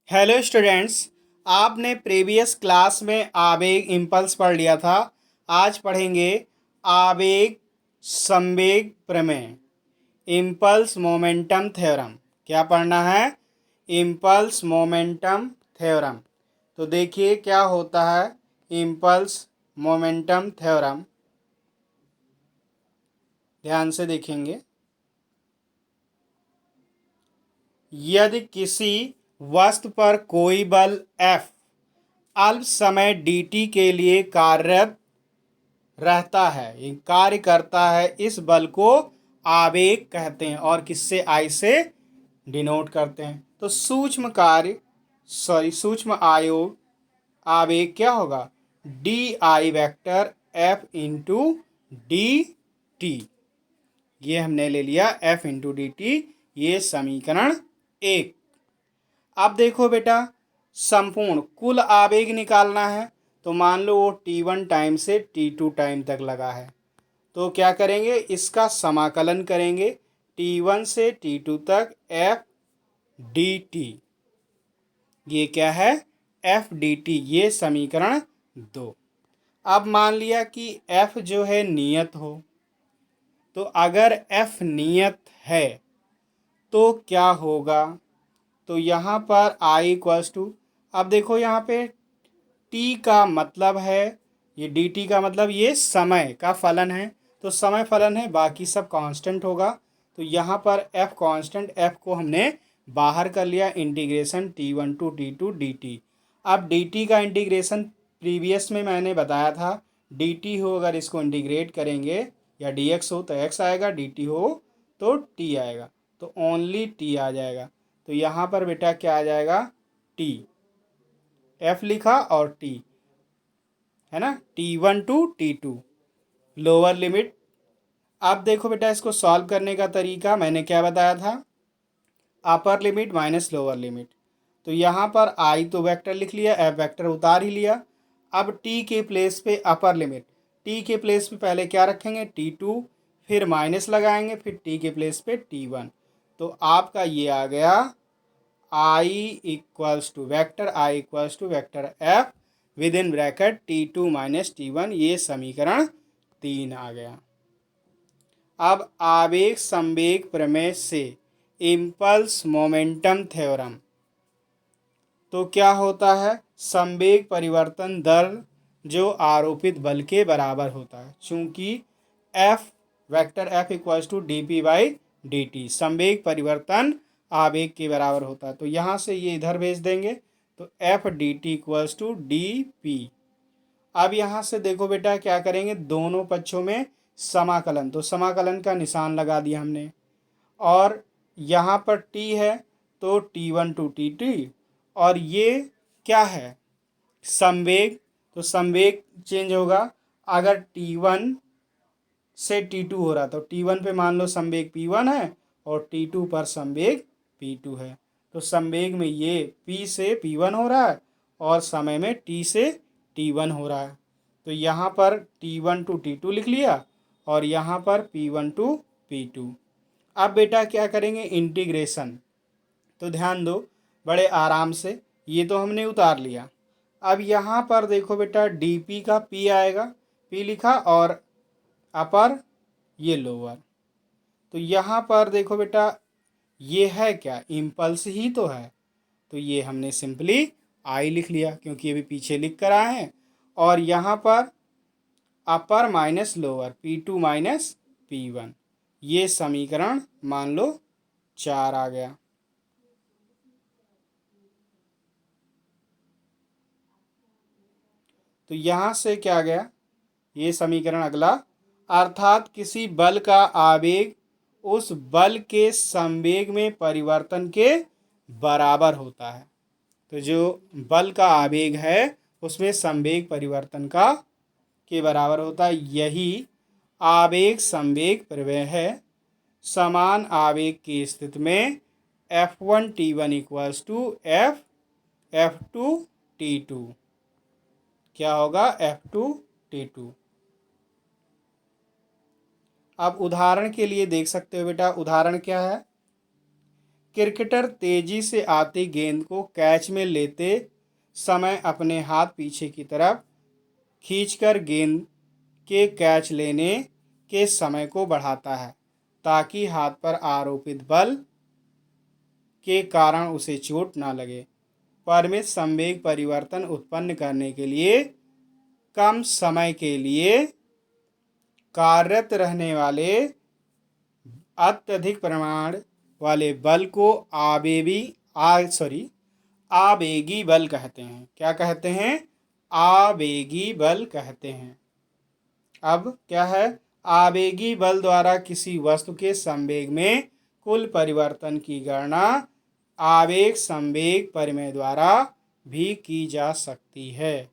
Hello students. आपने previous class में आवेग इम्पल्स पढ़ लिया था। आज पढ़ेंगे आवेग संवेग प्रमेय, इम्पल्स मोमेंटम थ्योरम। क्या पढ़ना है? Impulse momentum theorem. तो देखिए क्या होता है इम्पल्स मोमेंटम थ्योरम, ध्यान से देखेंगे। यदि किसी वस्तु पर कोई बल F अल्प समय dt के लिए कार्यरत रहता है, ये कार्य करता है, इस बल को आवेग कहते हैं और किससे? I से डिनोट करते हैं। तो सूक्ष्म आयोग आवेग क्या होगा? D I vector F into D T. ये हमने ले लिया F इंटू डी टी, ये समीकरण 1। अब देखो बेटा, संपूर्ण कुल आवेग निकालना है। तो मान लो वो T1 टाइम से T2 टाइम तक लगा है, तो क्या करेंगे? इसका समाकलन करेंगे T1 से T2 तक F डी टी। ये क्या है? F डी टी, ये समीकरण 2। अब मान लिया कि F जो है नियत हो, तो अगर F नियत है तो क्या होगा? तो यहाँ पर I इक्वल्स टू, अब देखो यहाँ पे T का मतलब है, ये डी टी का मतलब ये समय का फलन है, तो समय फलन है, बाकी सब कांस्टेंट होगा। तो यहाँ पर F कांस्टेंट, F को हमने बाहर कर लिया, integration T1 to T2 D T. अब डी टी का इंटीग्रेशन प्रीवियस में मैंने बताया था, डी टी हो अगर इसको इंटीग्रेट करेंगे या डी एक्स हो तो एक्स आएगा, डी टी हो तो टी आएगा, तो ओनली टी आ जाएगा। तो यहाँ पर बेटा क्या आ जाएगा? टी, एफ लिखा और टी, है ना, T1 to T2 lower limit. अब देखो बेटा, इसको सॉल्व करने का तरीका मैंने क्या बताया था? Upper limit minus lower limit. तो यहाँ पर आई तो वेक्टर लिख लिया, एफ वेक्टर उतार ही लिया। अब टी के प्लेस पे अपर लिमिट, टी के प्लेस पे पहले क्या रखेंगे? T2, फिर माइनस लगाएंगे, फिर टी के प्लेस पे T1। तो आपका ये आ गया I equals to vector F with in bracket T2 minus T1, ये समीकरण 3 आ गया। अब आवेग संवेग प्रमेय से इम्पल्स मोमेंटम थ्योरम, तो क्या होता है? संवेग परिवर्तन दर जो आरोपित बल के बराबर होता है, चूंकि F vector F equals to D P by D T, संवेग परिवर्तन आवेग के बराबर होता है। तो यहाँ से ये इधर भेज देंगे, तो F D T equals to D P. अब यहाँ से देखो बेटा क्या करेंगे, दोनों पक्षों में समाकलन, तो समाकलन का निशान लगा दिया हमने। और यहाँ पर टी है तो T1 टू T2, और ये क्या है? संवेग, तो संवेग चेंज होगा। अगर T1 से T2 हो रहा तो T1 पे मान लो संवेग P1 है और T2 पर संवेग P2 है, तो संवेग में ये P से P1 हो रहा है और समय में T से T1 हो रहा है। तो यहाँ पर T1 टू T2 लिख लिया और यहाँ पर P1 टू P2। अब बेटा क्या करेंगे? इंटीग्रेशन। तो ध्यान दो बड़े आराम से, ये तो हमने उतार लिया। अब यहाँ पर देखो बेटा, डी पी का पी आएगा, पी लिखा, और अपर ये लोअर। तो यहाँ पर देखो बेटा, ये है क्या? इम्पल्स ही तो है, तो ये हमने सिंपली आई लिख लिया क्योंकि ये भी पीछे लिख कर आए हैं। और यहाँ पर अपर minus lower, P2 minus P1, ये समीकरण मान लो 4 आ गया। तो यहाँ से क्या गया? ये समीकरण अगला, अर्थात किसी बल का आवेग उस बल के संवेग में परिवर्तन के बराबर होता है। तो जो बल का आवेग है उसमें संवेग परिवर्तन का के बराबर होता है, यही आवेग संवेग प्रमेय है। समान आवेग की स्थिति में F1 T1 equals to F2 T2, क्या होगा? F2 T2। अब उदाहरण के लिए देख सकते हो बेटा, उदाहरण क्या है? क्रिकेटर तेजी से आती गेंद को कैच में लेते समय अपने हाथ पीछे की तरफ खींचकर गेंद के कैच लेने के समय को बढ़ाता है ताकि हाथ पर आरोपित बल के कारण उसे चोट न लगे। परिमित संवेग परिवर्तन उत्पन्न करने के लिए कम समय के लिए कार्यरत रहने वाले अत्यधिक परिमाण वाले बल को आवेगी बल कहते हैं। क्या कहते हैं? आवेगी बल कहते हैं। अब क्या है? आवेगी बल द्वारा किसी वस्तु के संवेग में कुल परिवर्तन की गणना आवेग संवेग परिमेय द्वारा भी की जा सकती है।